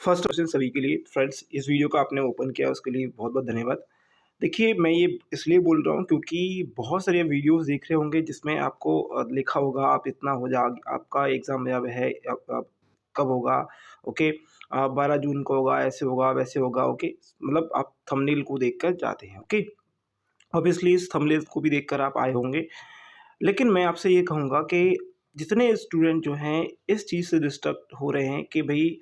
First question सभी के लिए फ्रेंड्स, इस वीडियो को आपने ओपन किया उसके लिए बहुत बहुत धन्यवाद। देखिए, मैं ये इसलिए बोल रहा हूँ क्योंकि बहुत सारे वीडियोस देख रहे होंगे जिसमें आपको लिखा होगा आप इतना हो जा आपका एग्ज़ाम जब है कब होगा, ओके, 12 जून को होगा, ऐसे होगा वैसे होगा, ओके। मतलब आप थंबनेल को देखकर जाते हैं, ओके। ऑब्वियसली इस थंबनेल को भी देखकर आप आए होंगे। लेकिन मैं आपसे ये कहूँगा कि जितने स्टूडेंट जो हैं इस चीज़ से डिस्टर्ब हो रहे हैं कि भई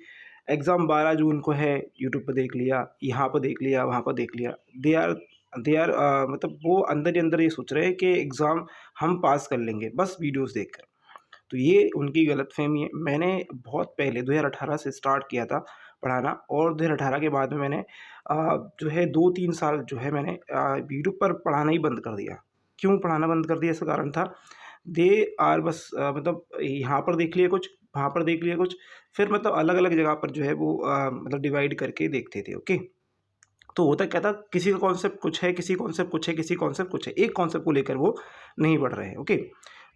एग्ज़ाम 12 जून को है, यूट्यूब पे देख लिया, यहाँ पर देख लिया, वहाँ पर देख लिया। दे आर मतलब वो अंदर ही अंदर ये सोच रहे हैं कि एग्ज़ाम हम पास कर लेंगे बस वीडियोज़ देखकर। तो ये उनकी गलतफ़हमी है। मैंने बहुत पहले 2018 से स्टार्ट किया था पढ़ाना और 2018 के बाद में मैंने जो है 2-3 साल जो है मैंने यूट्यूब पर पढ़ाना ही बंद कर दिया। क्यों पढ़ाना बंद कर दिया? इसका कारण था दे आर बस मतलब यहाँ पर देख लिया कुछ, वहाँ पर देख लिया कुछ, फिर मतलब अलग-अलग जगह पर जो है वो मतलब डिवाइड करके देखते थे, ओके। तो होता क्या था, किसी का कॉन्सेप्ट कुछ है, किसी कॉन्सेप्ट कुछ है, किसी कॉन्सेप्ट कुछ है। एक कॉन्सेप्ट को लेकर वो नहीं पढ़ रहे हैं, ओके।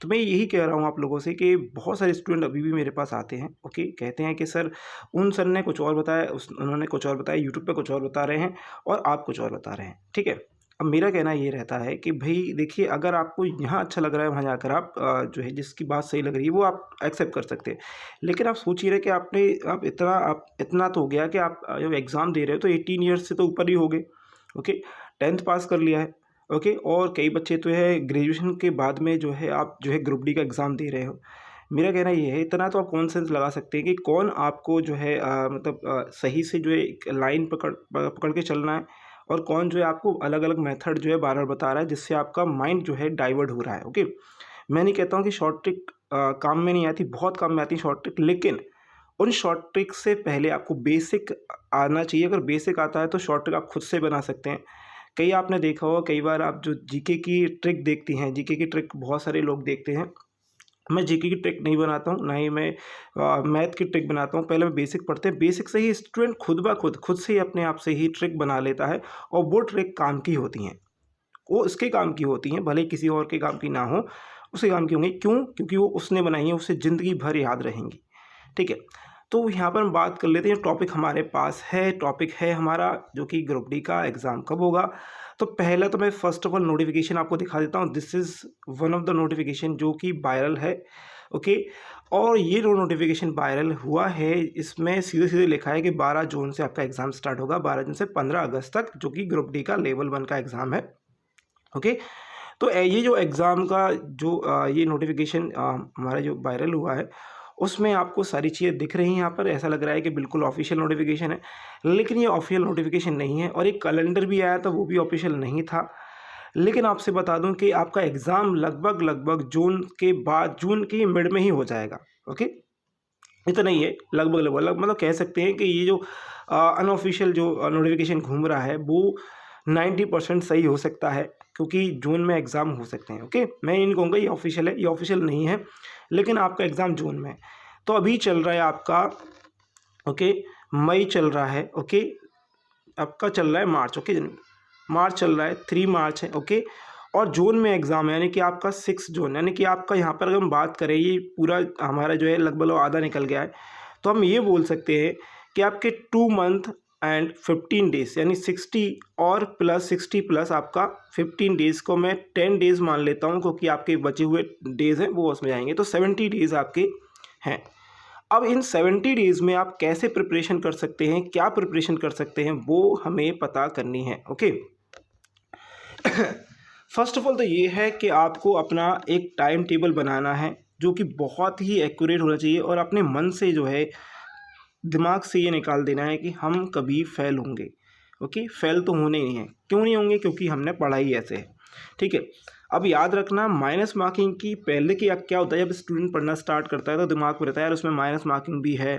तो मैं यही कह रहा हूँ आप लोगों से कि बहुत सारे स्टूडेंट अभी भी मेरे पास आते हैं, ओके, कहते हैं कि सर उन सर ने कुछ और बताया, उस उन्होंने कुछ और बताया, यूट्यूब पे कुछ और बता रहे हैं और आप कुछ और बता रहे हैं, ठीक है। अब मेरा कहना ये रहता है कि भई देखिए, अगर आपको यहाँ अच्छा लग रहा है वहाँ जाकर आप जो है जिसकी बात सही लग रही है वो आप एक्सेप्ट कर सकते हैं। लेकिन आप सोच ही रहे कि आप इतना तो हो गया कि आप जब एग्ज़ाम दे रहे हो तो 18 ईयर्स से तो ऊपर ही हो गए, ओके। 10th पास कर लिया है, ओके। और कई बच्चे तो है ग्रेजुएशन के बाद में जो है आप जो है ग्रुप डी का एग्ज़ाम दे रहे हो। मेरा कहना ये है, इतना तो आप कॉमन सेंस लगा सकते हैं कि कौन आपको जो है मतलब सही से जो है एक लाइन पकड़ के चलना है और कौन जो है आपको अलग-अलग मेथड जो है बार-बार बता रहा है जिससे आपका माइंड जो है डाइवर्ट हो रहा है, ओके। मैं नहीं कहता हूँ कि शॉर्ट ट्रिक काम में नहीं आती, बहुत काम में आती है शॉर्ट ट्रिक, लेकिन उन शॉर्ट ट्रिक से पहले आपको बेसिक आना चाहिए। अगर बेसिक आता है तो शॉर्ट ट्रिक आप खुद से बना सकते हैं। कई आपने देखा होगा, कई बार आप जो जीके की ट्रिक देखती हैं, जीके की ट्रिक बहुत सारे लोग देखते हैं। मैं जीके की ट्रिक नहीं बनाता हूँ, ना ही मैं मैथ की ट्रिक बनाता हूँ। पहले मैं बेसिक पढ़ते हैं, बेसिक से ही स्टूडेंट खुद से ही अपने आप से ही ट्रिक बना लेता है और वो ट्रिक काम की होती हैं। वो उसके काम की होती हैं, भले ही किसी और के काम की ना हो, उसके काम की होंगी। क्यों? क्योंकि वो उसने बनाई है, उसे ज़िंदगी भर याद रहेंगी। ठीक है? तो यहाँ पर हम बात कर लेते हैं, टॉपिक हमारे पास है, टॉपिक है हमारा जो कि ग्रुप डी का एग्ज़ाम कब होगा। तो पहला तो मैं फ़र्स्ट ऑफ ऑल नोटिफ़िकेशन आपको दिखा देता हूँ। This is one of the notification जो कि वायरल है, ओके। और ये जो नोटिफ़िकेशन वायरल हुआ है, इसमें सीधे-सीधे लिखा है कि 12 जून से आपका एग्ज़ाम स्टार्ट होगा, 12 जून से 15 अगस्त तक, जो कि ग्रुप डी का लेवल 1 का एग्ज़ाम है, ओके। तो ये जो एग्ज़ाम का जो ये नोटिफ़िकेशन हमारा जो वायरल हुआ है, उसमें आपको सारी चीज़ें दिख रही हैं यहाँ पर, ऐसा लग रहा है कि बिल्कुल ऑफ़िशियल नोटिफ़िकेशन है। लेकिन ये ऑफ़िशियल नोटिफ़िकेशन नहीं है और एक कैलेंडर भी आया था, वो भी ऑफ़िशियल नहीं था। लेकिन आपसे बता दूँ कि आपका एग्ज़ाम लगभग जून के मिड में ही हो जाएगा, ओके। इतना ही है, लगभग मतलब कह सकते हैं कि ये जो अनऑफ़िशियल जो नोटिफ़िकेशन घूम रहा है, वो 90% सही हो सकता है, क्योंकि जून में एग्ज़ाम हो सकते हैं, ओके। मैं ये नहीं कहूँगा ये ऑफ़िशियल है, ये ऑफ़िशियल नहीं है, लेकिन आपका एग्ज़ाम जून में है। तो अभी चल रहा है आपका, ओके, मई चल रहा है, ओके, आपका चल रहा है मार्च, ओके, मार्च चल रहा है, 3 मार्च है, ओके। और जून में एग्ज़ाम है, यानी कि आपका 6 जून, यानी कि आपका यहाँ पर अगर हम बात करें, ये पूरा हमारा जो है लगभग आधा निकल गया है। तो हम ये बोल सकते हैं कि आपके 2 मंथ एंड 15 डेज़, यानी 60 और प्लस 60 प्लस आपका 15 डेज़ को मैं 10 डेज़ मान लेता हूँ, क्योंकि आपके बचे हुए डेज़ हैं वो उसमें जाएँगे, तो 70 डेज़ आपके हैं। अब इन 70 डेज़ में आप कैसे प्रिपरेशन कर सकते हैं, क्या प्रिपरेशन कर सकते हैं, वो हमें पता करनी है, ओके। फर्स्ट ऑफ ऑल तो ये है कि आपको अपना एक टाइम टेबल बनाना है, जो कि बहुत ही एक्यूरेट होना चाहिए और अपने मन से जो है, दिमाग से ये निकाल देना है कि हम कभी फेल होंगे, ओके। फेल तो होने ही नहीं है। क्यों नहीं होंगे? क्योंकि हमने पढ़ाई ऐसे है, ठीक है। अब याद रखना, माइनस मार्किंग की पहले की क्या होता है, जब स्टूडेंट पढ़ना स्टार्ट करता है तो दिमाग में रहता है यार उसमें माइनस मार्किंग भी है,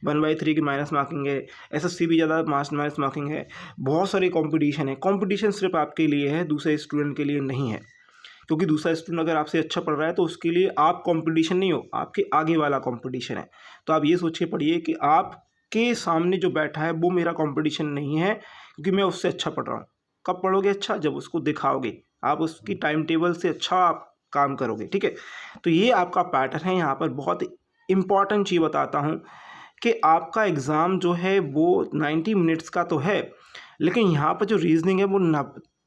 1/3 की माइनस मार्किंग है, एसएससी भी ज़्यादा माइनस मार्किंग है, बहुत सारे कंपटीशन है। कंपटीशन सिर्फ आपके लिए है, दूसरे स्टूडेंट के लिए नहीं है। क्योंकि दूसरा स्टूडेंट अगर आपसे अच्छा पढ़ रहा है तो उसके लिए आप कंपटीशन नहीं हो, आपके आगे वाला कंपटीशन है। तो आप ये सोच के पढ़िए कि आपके सामने जो बैठा है वो मेरा कंपटीशन नहीं है, क्योंकि मैं उससे अच्छा पढ़ रहा हूँ। कब पढ़ोगे अच्छा? जब उसको दिखाओगे, आप उसकी टाइम टेबल से अच्छा आप काम करोगे, ठीक है। तो ये आपका पैटर्न है। यहाँ पर बहुत इंपॉर्टेंट चीज़ बताता हूँ कि आपका एग्ज़ाम जो है वो 90 मिनट्स का तो है, लेकिन यहाँ पर जो रीज़निंग है वो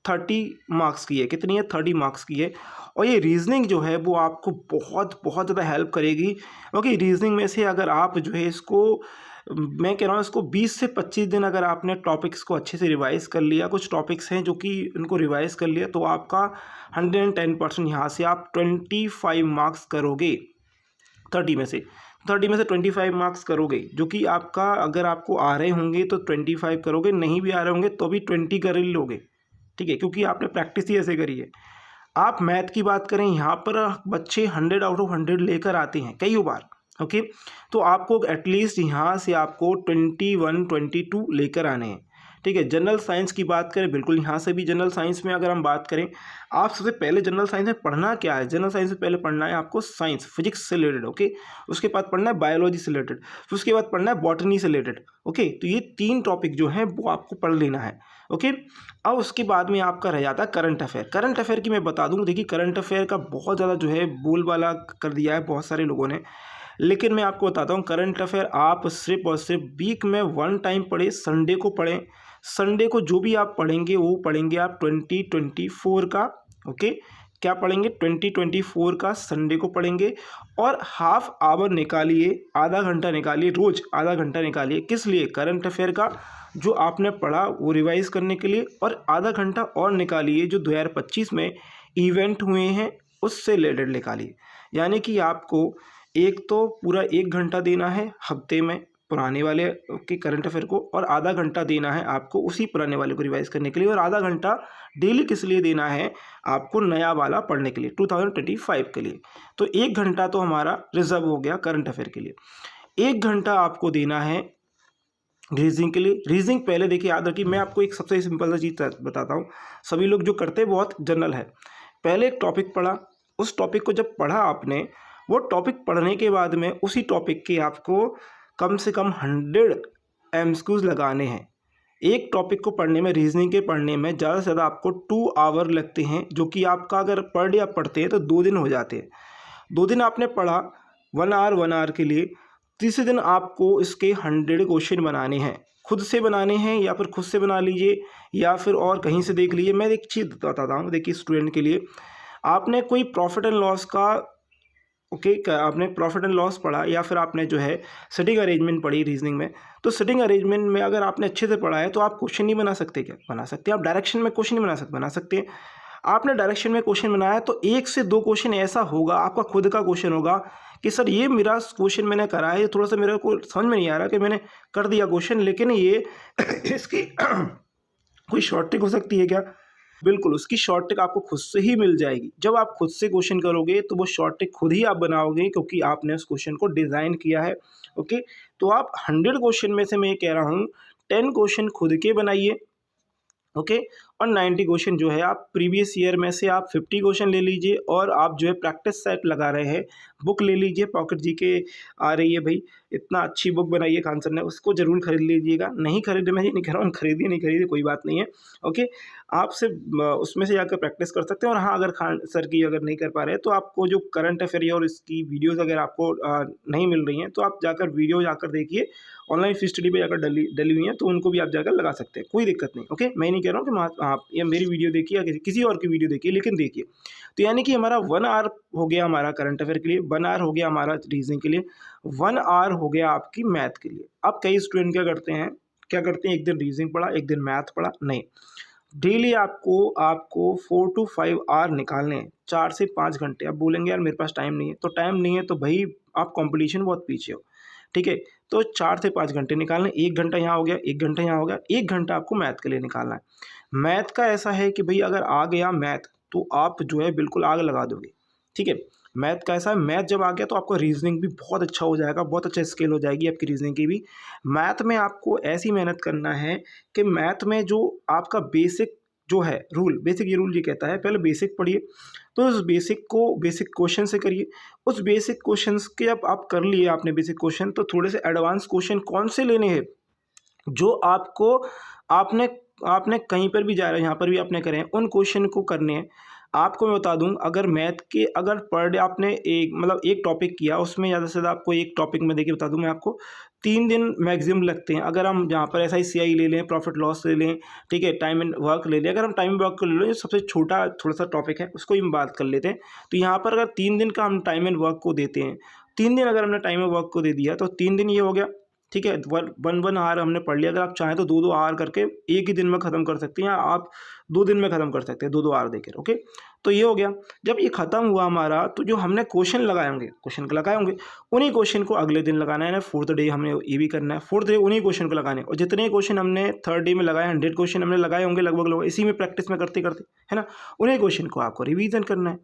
30 मार्क्स की है। कितनी है? 30 मार्क्स की है। और ये रीज़निंग जो है वो आपको बहुत बहुत ज़्यादा हेल्प करेगी, क्योंकि रीज़निंग में से अगर आप जो है इसको, मैं कह रहा हूँ इसको 20 से 25 दिन अगर आपने टॉपिक्स को अच्छे से रिवाइज़ कर लिया, कुछ टॉपिक्स हैं जो कि उनको रिवाइज़ कर लिया, तो आपका 110% यहाँ से आप 25 मार्क्स करोगे 30 में से। 30 में से 25 मार्क्स करोगे, जो कि आपका अगर आपको आ रहे होंगे तो 25 करोगे, नहीं भी आ रहे होंगे तो भी 20 कर ही लोगे, ठीक है, क्योंकि आपने प्रैक्टिस ही ऐसे करी है। आप मैथ की बात करें, यहाँ पर बच्चे 100 आउट ऑफ 100 लेकर आते हैं कई बार, ओके। तो आपको एटलीस्ट यहाँ से आपको 21 22 लेकर आने हैं, ठीक है। जनरल साइंस की बात करें, बिल्कुल यहाँ से भी जनरल साइंस में अगर हम बात करें, आप सबसे पहले जनरल साइंस में पढ़ना क्या है? जनरल साइंस में पहले पढ़ना है आपको साइंस, फिजिक्स से रिलेटेड, ओके। उसके बाद पढ़ना है बायोलॉजी से रिलेटेड, फिर उसके बाद पढ़ना है बॉटनी से रिलेटेड, ओके। तो ये 3 टॉपिक जो हैं वो आपको पढ़ लेना है, ओके। अब उसके बाद में आपका रह जाता है करंट अफेयर। करंट अफेयर की मैं बता दूं, देखिए करंट अफेयर का बहुत ज़्यादा जो है बोलबाला कर दिया है बहुत सारे लोगों ने, लेकिन मैं आपको बताता हूँ करंट अफेयर आप सिर्फ और सिर्फ वीक में 1 टाइम पढ़ें, संडे को पढ़ें। संडे को जो भी आप पढ़ेंगे वो पढ़ेंगे आप 2024 का, ओके। क्या पढ़ेंगे? 2024 का संडे को पढ़ेंगे, और हाफ आवर निकालिए, आधा घंटा निकालिए, रोज़ आधा घंटा निकालिए। किस लिए? करंट अफेयर का जो आपने पढ़ा वो रिवाइज करने के लिए, और आधा घंटा और निकालिए जो 2025 में इवेंट हुए हैं उससे रिलेटेड निकालिए। यानी कि आपको एक तो पूरा 1 घंटा देना है हफ्ते में पुराने वाले के करंट अफेयर को, और आधा घंटा देना है आपको उसी पुराने वाले को रिवाइज करने के लिए, और आधा घंटा डेली किस लिए देना है? आपको नया वाला पढ़ने के लिए, 2025 के लिए। तो 1 घंटा तो हमारा रिजर्व हो गया करंट अफेयर के लिए। 1 घंटा आपको देना है रीजनिंग के लिए। रीजनिंग पहले देखिए, याद रखिए, मैं आपको एक सबसे सिंपल सा चीज़ बताता हूँ। सभी लोग जो करते हैं बहुत जनरल है। पहले एक टॉपिक पढ़ा, उस टॉपिक को जब पढ़ा आपने, वो टॉपिक पढ़ने के बाद में उसी टॉपिक के आपको कम से कम 100 एमसीक्यूज लगाने हैं। एक टॉपिक को पढ़ने में, रीजनिंग के पढ़ने में ज़्यादा से ज़्यादा आपको 2 आवर लगते हैं, जो कि आपका अगर पर डे आप पढ़ते हैं तो 2 दिन हो जाते हैं। 2 दिन आपने पढ़ा 1 आवर के लिए, तीसरे दिन आपको इसके 100 क्वेश्चन बनाने हैं। खुद से बनाने हैं या फिर खुद से बना लीजिए या फिर और कहीं से देख लीजिए। मैं एक चीज़ बताता हूँ, देखिए स्टूडेंट के लिए, आपने कोई प्रॉफिट एंड लॉस का, ओके, आपने प्रॉफिट एंड लॉस पढ़ा या फिर आपने जो है सिटिंग अरेंजमेंट पढ़ी रीजनिंग में, तो सिटिंग अरेंजमेंट में अगर आपने अच्छे से पढ़ा है तो आप क्वेश्चन नहीं बना सकते क्या? बना सकते हैं। आप डायरेक्शन में क्वेश्चन नहीं बना सकते हैं। आपने डायरेक्शन में क्वेश्चन बनाया तो 1 से 2 क्वेश्चन ऐसा होगा, आपका खुद का क्वेश्चन होगा कि सर ये मेरा क्वेश्चन मैंने करा है, ये थोड़ा सा मेरे को समझ में नहीं आ रहा कि मैंने कर दिया क्वेश्चन, लेकिन ये इसकी कोई शॉर्ट ट्रिक हो सकती है क्या? बिल्कुल, उसकी शॉर्ट ट्रिक आपको खुद से ही मिल जाएगी। जब आप खुद से क्वेश्चन करोगे तो वो शॉर्ट ट्रिक खुद ही आप बनाओगे, क्योंकि आपने उस क्वेश्चन को डिज़ाइन किया है, ओके। तो आप 100 क्वेश्चन में से मैं ये कह रहा हूँ 10 क्वेश्चन खुद के बनाइए, ओके। और 90 क्वेश्चन जो है आप प्रीवियस ईयर में से आप 50 क्वेश्चन ले लीजिए, और आप जो है प्रैक्टिस सेट लगा रहे हैं, बुक ले लीजिए, पॉकेट जीके आ रही है भाई, इतना अच्छी बुक बनाई है खान सर ने, उसको ज़रूर खरीद लीजिएगा। नहीं खरीदे, मैं ये नहीं कह रहा हूँ खरीदिए, नहीं खरीदिए, कोई बात नहीं है, ओके। आप सिर्फ उसमें से जाकर प्रैक्टिस कर सकते हैं। और हाँ, अगर खान सर की अगर नहीं कर पा रहे हैं तो आपको जो करंट अफेयर और इसकी वीडियोज़ अगर आपको नहीं मिल रही हैं तो आप जाकर वीडियो जाकर देखिए, ऑनलाइन फीस स्टडी पे जाकर डली हुई हैं, तो उनको भी आप जाकर लगा सकते हैं, कोई दिक्कत नहीं, ओके। मैं नहीं कह रहा हूँ कि आप या मेरी वीडियो देखिए या किसी और की वीडियो देखिए, लेकिन देखिए। तो यानी कि हमारा 1 आवर हो गया हमारा करंट अफेयर के लिए, 1 आवर हो गया हमारा रीजनिंग के लिए, 1 आवर हो गया आपकी मैथ के लिए। अब कई स्टूडेंट क्या करते हैं, एक दिन रीजनिंग पढ़ा, एक दिन मैथ पढ़ा, नहीं। डेली आपको 4 to 5 आवर निकालने हैं, 4 से 5 घंटे। आप बोलेंगे यार मेरे पास टाइम नहीं है, तो टाइम नहीं है तो भाई आप कंपटीशन बहुत पीछे हो, ठीक है। तो 4 से 5 घंटे निकालने, 1 घंटा यहाँ हो गया, 1 घंटा यहाँ हो गया, 1 घंटा आपको मैथ के लिए निकालना है। मैथ का ऐसा है कि भाई अगर आ गया मैथ तो आप जो है बिल्कुल आग लगा दोगे, ठीक है। मैथ का ऐसा है, मैथ जब आ गया तो आपका रीजनिंग भी बहुत अच्छा हो जाएगा, बहुत अच्छा स्किल हो जाएगी आपकी रीजनिंग की भी। मैथ में आपको ऐसी मेहनत करना है कि मैथ में जो आपका बेसिक जो है रूल, बेसिक ये रूल ये कहता है, पहले बेसिक पढ़िए, तो उस बेसिक को बेसिक क्वेश्चन से करिए। उस बेसिक क्वेश्चंस के अब आप कर लिए आपने बेसिक क्वेश्चन, तो थोड़े से एडवांस क्वेश्चन कौन से लेने हैं जो आपको, आपने आपने कहीं पर भी जा रहे हैं, यहाँ पर भी आपने करे हैं, उन क्वेश्चन को करने हैं। आपको मैं बता दूं, अगर मैथ के अगर पर डे आपने एक टॉपिक किया, उसमें ज़्यादा से ज़्यादा आपको एक टॉपिक में देखिए बता दूं मैं आपको, 3 दिन मैक्सिमम लगते हैं। अगर हम यहाँ पर SICI ले लें, प्रॉफिट लॉस ले लें, ठीक है, टाइम एंड वर्क ले लें। अगर हम टाइम एंड वर्क को ले लें, जो सबसे छोटा थोड़ा सा टॉपिक है, उसको ही हम बात कर लेते हैं। तो यहाँ पर अगर 3 दिन का हम टाइम एंड वर्क को देते हैं, 3 दिन अगर हमने टाइम एंड वर्क को दे दिया तो 3 दिन ये हो गया, ठीक है, 1 आवर हमने पढ़ लिया। अगर आप चाहें तो 2 आवर करके एक ही दिन में ख़त्म कर सकते हैं, या आप 2 दिन में ख़त्म कर सकते हैं 2 आवर देकर। ओके, तो ये हो गया। जब ये ख़त्म हुआ हमारा, तो जो हमने क्वेश्चन लगाए होंगे उन्हीं क्वेश्चन को अगले दिन लगाना है ना। 4th डे हमने ये भी करना है, 4th डे उन्हीं क्वेश्चन को लगाने हैं। और जितने क्वेश्चन हमने 3rd डे में लगाए, 100 क्वेश्चन हमने लगाए होंगे लगभग इसी में प्रैक्टिस में करते करते, है ना, उन्हीं क्वेश्चन को आपको रिवीजन करना है।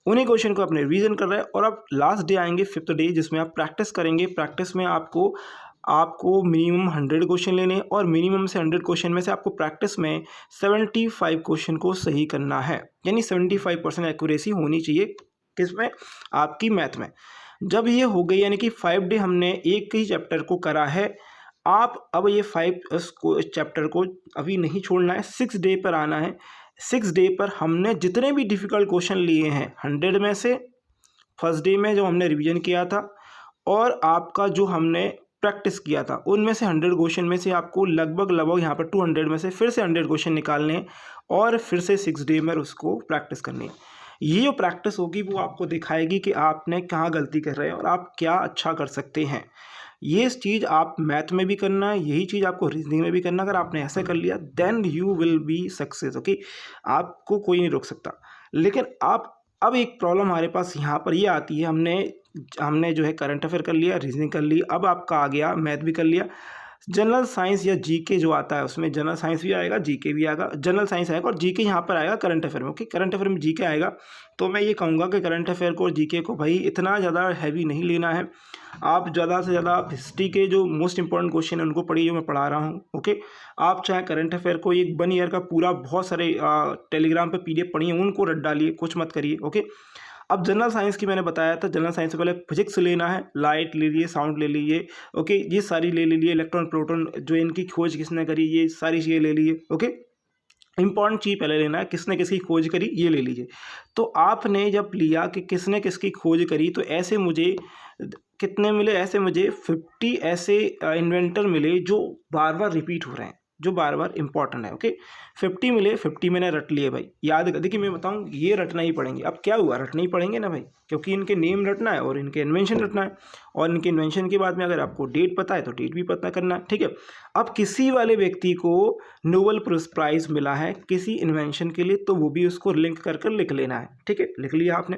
उन्हीं क्वेश्चन को आपने रिवीजन कर रहा है। और अब लास्ट डे आएंगे 5th डे, जिसमें आप प्रैक्टिस करेंगे। प्रैक्टिस में आपको मिनिमम 100 क्वेश्चन लेने हैं, और मिनिमम से 100 क्वेश्चन में से आपको प्रैक्टिस में 75 क्वेश्चन को सही करना है। यानी 75% एक्यूरेसी होनी चाहिए किसमें, आपकी मैथ में। जब ये हो गई, यानी कि 5 डे हमने एक ही चैप्टर को करा है। आप अब ये 5 चैप्टर को अभी नहीं छोड़ना है, 6 डे पर आना है। 6 डे पर हमने जितने भी डिफ़िकल्ट क्वेश्चन लिए हैं 100 में से, फर्स्ट डे में जो हमने रिवीजन किया था और आपका जो हमने प्रैक्टिस किया था, उनमें से 100 क्वेश्चन में से आपको लगभग यहाँ पर 200 में से फिर से 100 क्वेश्चन निकालने हैं, और फिर से 6 डे में उसको प्रैक्टिस करनी है। ये जो प्रैक्टिस होगी वो आपको दिखाएगी कि आपने कहाँ गलती कर रहे हैं और आप क्या अच्छा कर सकते हैं। ये चीज़ आप मैथ में भी करना है, यही चीज़ आपको रीजनिंग में भी करना है। अगर आपने ऐसा कर लिया, then you will be success. Okay, आपको कोई नहीं रोक सकता। लेकिन अब एक प्रॉब्लम हमारे पास यहाँ पर ये आती है, हमने जो है करंट अफेयर कर लिया, रीजनिंग कर ली, अब आपका आ गया मैथ भी कर लिया। जनरल साइंस या जीके जो आता है, उसमें जनरल साइंस भी आएगा, जीके भी आएगा। जनरल साइंस आएगा और जीके यहाँ पर आएगा करंट अफेयर में। ओके, करंट अफेयर में जीके आएगा। तो मैं ये कहूँगा कि करंट अफेयर को और जीके को भाई इतना ज़्यादा हैवी नहीं लेना है। आप ज़्यादा से ज़्यादा आप हिस्ट्री के जो मोस्ट इंपॉर्टेंट क्वेश्चन है उनको पढ़िए, जो मैं पढ़ा रहा हूँ। ओके, आप चाहे करंट अफेयर को एक 1 ईयर का पूरा बहुत सारे टेलीग्राम पर PDF पढ़िए, उनको रट डालिए, कुछ मत करिए। ओके, अब जनरल साइंस की मैंने बताया था, जनरल साइंस से पहले फिजिक्स लेना है, लाइट ले लिए, साउंड ले लीजिए। ओके, ये सारी ले लीजिए, इलेक्ट्रॉन प्रोटॉन जो इनकी खोज किसने करी, ये सारी चीज़ें ले लीजिए। ओके, इंपॉर्टेंट चीज़ पहले लेना है, किसने किसकी खोज करी, ये ले लीजिए। तो आपने जब लिया कि किसने किसकी खोज करी, तो ऐसे मुझे कितने मिले, ऐसे मुझे 50 ऐसे इन्वेंटर मिले जो बार बार रिपीट हो रहे हैं, जो बार बार इंपॉर्टेंट है। ओके, 50 मिले, 50 मैंने रट लिए भाई, याद कर। देखिए मैं बताऊं, ये रटना ही पड़ेंगे। अब क्या हुआ, रटना ही पड़ेंगे ना भाई, क्योंकि इनके नेम रटना है और इनके इन्वेंशन रटना है। और इनके इन्वेंशन के बाद में अगर आपको डेट पता है तो डेट भी पता करना है, ठीक है। अब किसी वाले व्यक्ति को नोबेल प्राइज़ मिला है किसी इन्वेंशन के लिए, तो वो भी उसको लिंक कर कर लिख लेना है, ठीक है। लिख लिया आपने।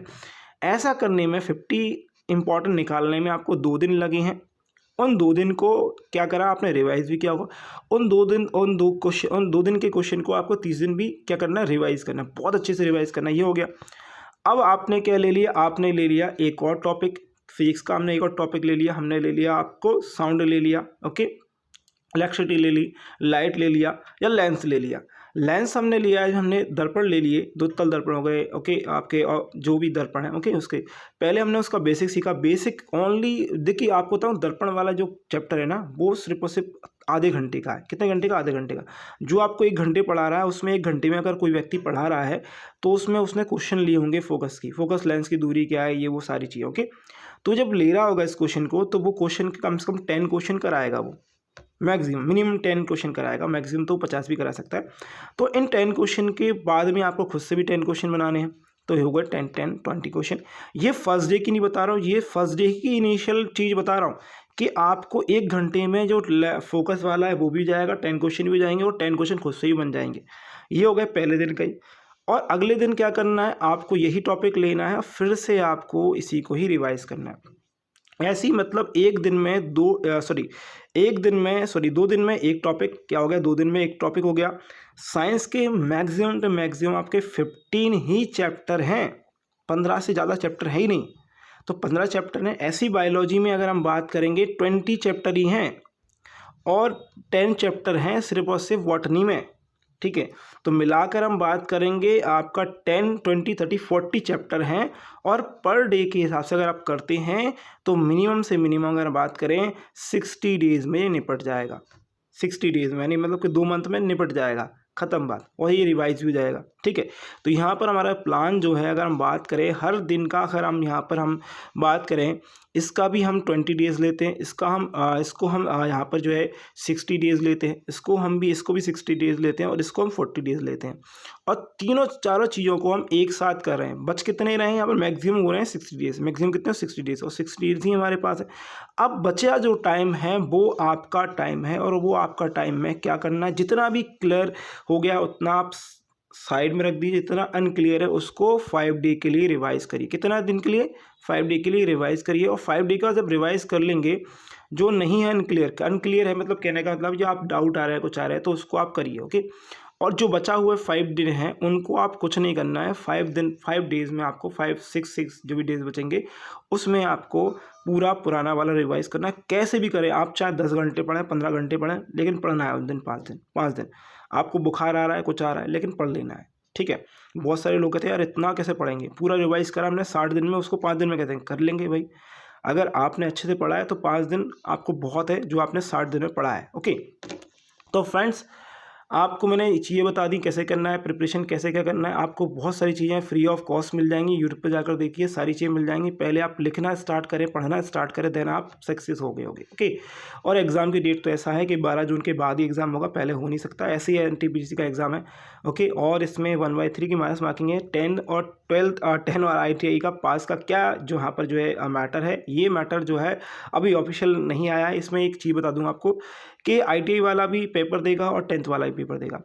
ऐसा करने में 50 इंपॉर्टेंट निकालने में आपको 2 दिन लगे हैं। उन 2 दिन को क्या करा आपने, रिवाइज भी किया होगा। उन 2 दिन के क्वेश्चन को आपको 30 दिन भी क्या करना है, रिवाइज करना है, बहुत अच्छे से रिवाइज करना है। ये हो गया। अब आपने क्या ले लिया, आपने ले लिया एक और टॉपिक, फिजिक्स का हमने एक और टॉपिक ले लिया, हमने ले लिया आपको साउंड ले लिया। ओके, इलेक्ट्रिसिटी ले ली, लाइट ले लिया, या लेंस ले लिया। लेंस हमने लिया है, हमने दर्पण ले लिए, 2 तल दर्पण हो गए। ओके, आपके और जो भी दर्पण है, ओके, उसके पहले हमने उसका बेसिक सीखा। बेसिक ओनली, देखिए आपको बताऊँ, दर्पण वाला जो चैप्टर है ना, वो सिर्फ और सिर्फ आधे घंटे का है। कितने घंटे का, आधे घंटे का। जो आपको 1 घंटे पढ़ा रहा है, उसमें 1 घंटे में अगर कोई व्यक्ति पढ़ा रहा है तो उसमें उसने क्वेश्चन लिए होंगे फोकस लेंस की दूरी क्या है, ये वो सारी चीज़ें। ओके, तो जब ले रहा होगा इस क्वेश्चन को, तो वो क्वेश्चन कम से कम 10 क्वेश्चन कराएगा वो, मैक्सिमम। मिनिमम 10 क्वेश्चन कराएगा, मैक्सिमम तो 50 भी करा सकता है। तो इन 10 क्वेश्चन के बाद में आपको खुद से भी 10 क्वेश्चन बनाने हैं, तो ये होगा 10-10-20 क्वेश्चन। ये फर्स्ट डे की नहीं बता रहा हूँ, ये फर्स्ट डे की इनिशियल चीज़ बता रहा हूँ कि आपको 1 घंटे में जो फोकस वाला है वो भी जाएगा, 10 क्वेश्चन भी जाएंगे, और 10 क्वेश्चन खुद से ही बन जाएंगे। ये हो गया पहले दिन का ही। और अगले दिन क्या करना है, आपको यही टॉपिक लेना है, फिर से आपको इसी को ही रिवाइज करना है। ऐसी मतलब 2 दिन में 1 टॉपिक क्या हो गया, 2 दिन में 1 टॉपिक हो गया। साइंस के मैक्सिमम टू मैक्सिमम आपके 15 ही चैप्टर हैं, 15 से ज़्यादा चैप्टर है ही नहीं। तो 15 चैप्टर हैं। ऐसी बायोलॉजी में अगर हम बात करेंगे 20 चैप्टर ही हैं, और 10 चैप्टर हैं सिर्फ और सिर्फ बॉटनी में, ठीक है। तो मिलाकर हम बात करेंगे, आपका 10, 20, 30, 40 चैप्टर हैं। और पर डे के हिसाब से अगर आप करते हैं तो मिनिमम से मिनिमम अगर बात करें 60 डेज़ में निपट जाएगा। 60 डेज़ में, यानी मतलब कि 2 मंथ में निपट जाएगा, ख़त्म बात। और ये रिवाइज भी हो जाएगा, ठीक है। तो यहाँ पर हमारा प्लान जो है, अगर हम बात करें हर दिन का, अगर हम यहाँ पर हम बात करें इसका भी हम 20 डेज़ लेते हैं, इसको हम यहाँ पर जो है 60 डेज़ लेते हैं, इसको भी 60 डेज़ लेते हैं और इसको हम 40 डेज़ लेते हैं। और तीनों चारों चीज़ों को हम एक साथ कर रहे हैं। बच कितने रहे हैं यहाँ पर, मैक्सिमम हो रहे हैं 60 डेज़, मैक्सिमम कितने 60 डेज़, और 60 डेज़ ही हमारे पास है। अब बचा जो टाइम है वो आपका टाइम है, और वो आपका टाइम में क्या करना है, जितना भी क्लियर हो गया उतना आप साइड में रख दीजिए, जितना अनक्लियर है उसको 5 डे के लिए रिवाइज करिए। कितना दिन के लिए, 5 डे के लिए रिवाइज करिए। और 5 डे का जब रिवाइज कर लेंगे, जो नहीं है अनक्लियर है, मतलब कहने का मतलब जो आप डाउट आ रहा है, कुछ आ रहा है, तो उसको आप करिए, ओके। और जो बचा हुआ 5 दिन है उनको आप कुछ नहीं करना है। 5 डेज़ में आपको 5 6 जो भी डेज़ बचेंगे उसमें आपको पूरा पुराना वाला रिवाइज करना है। कैसे भी करें आप, चाहे 10 घंटे पढ़ें, 15 घंटे पढ़ें, लेकिन पढ़ना है उन दिन, 5 दिन। आपको बुखार आ रहा है, कुछ आ रहा है, लेकिन पढ़ लेना है, ठीक है। बहुत सारे लोग कहते हैं यार इतना कैसे पढ़ेंगे, पूरा रिवाइज करा हमने 60 दिन में, उसको 5 दिन में कहते हैं कर लेंगे भाई। अगर आपने अच्छे से पढ़ा है तो 5 दिन आपको बहुत है, जो आपने 60 दिन में पढ़ा है, ओके। तो फ्रेंड्स, आपको मैंने चीज़ें बता दी कैसे करना है, प्रिपरेशन कैसे क्या करना है। आपको बहुत सारी चीज़ें फ्री ऑफ कॉस्ट मिल जाएंगी, यूट्यूब पे जाकर देखिए, सारी चीज़ें मिल जाएंगी। पहले आप लिखना स्टार्ट करें, पढ़ना स्टार्ट करें, देन आप सक्सेस हो गए होगे, ओके। और एग्ज़ाम की डेट तो ऐसा है कि 12 जून के बाद ही एग्ज़ाम होगा, पहले हो नहीं सकता। ऐसे ही एनटीपीसी का एग्ज़ाम है, ओके। और इसमें 1/3 की माइनस मार्किंग है। 10 और 10 और ITI का पास का क्या जो यहाँ पर जो है मैटर है, ये मैटर जो है अभी ऑफिशियल नहीं आया है। इसमें एक चीज़ बता दूँ आपको कि ITI वाला भी पेपर देगा और 10th वाला भी पेपर देगा।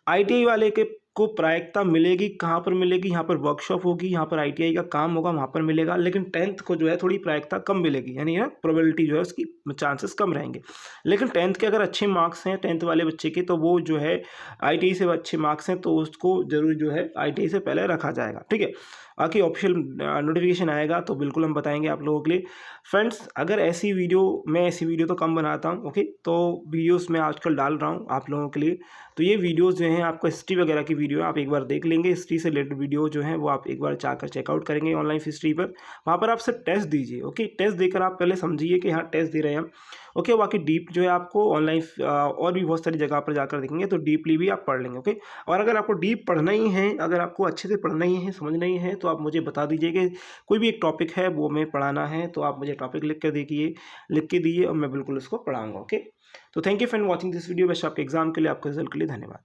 ITI वाले के को प्रायिकता मिलेगी, कहाँ पर मिलेगी, यहाँ पर वर्कशॉप होगी, यहाँ पर ITI का काम होगा, वहाँ पर मिलेगा। लेकिन 10th को जो है थोड़ी प्रायिकता कम मिलेगी, यानी है प्रोबेबिलिटी जो है उसकी चांसेस कम रहेंगे। लेकिन 10th के अगर अच्छे मार्क्स हैं 10th वाले बच्चे के, तो वो जो है ITI से अच्छे मार्क्स हैं तो उसको ज़रूर जो है ITI से पहले रखा जाएगा, ठीक है। बाकी ऑफिशियल नोटिफिकेशन आएगा तो बिल्कुल हम बताएंगे आप लोगों के लिए। फ्रेंड्स, अगर ऐसी वीडियो तो कम बनाता हूँ, ओके। तो वीडियोस मैं आजकल डाल रहा हूँ आप लोगों के लिए। तो ये वीडियोस जो हैं आपको हिस्ट्री वगैरह की वीडियो आप एक बार देख लेंगे। हिस्ट्री से रिलेटेड वीडियो जो है वो आप एक बार जाकर चेकआउट करेंगे ऑनलाइन हिस्ट्री पर। वहाँ पर आप सिर्फ टेस्ट दीजिए, ओके। टेस्ट देकर आप पहले समझिए कि हाँ टेस्ट दे रहे हैं हम, ओके। बाकी डीप जो है आपको ऑनलाइन और भी बहुत सारी जगह पर जाकर देखेंगे तो डीपली भी आप पढ़ लेंगे, ओके। और अगर आपको डीप पढ़ना ही है, अगर आपको अच्छे से पढ़ना ही है, समझना ही है, तो आप मुझे बता दीजिए कि कोई भी एक टॉपिक है वो हमें पढ़ाना है, तो आप मुझे टॉपिक लिख के दीजिए और मैं बिल्कुल उसको पढ़ाऊँगा, ओके। तो thank you for watching this video. Best आपके एग्जाम के लिए, आपके रिजल्ट के लिए धन्यवाद।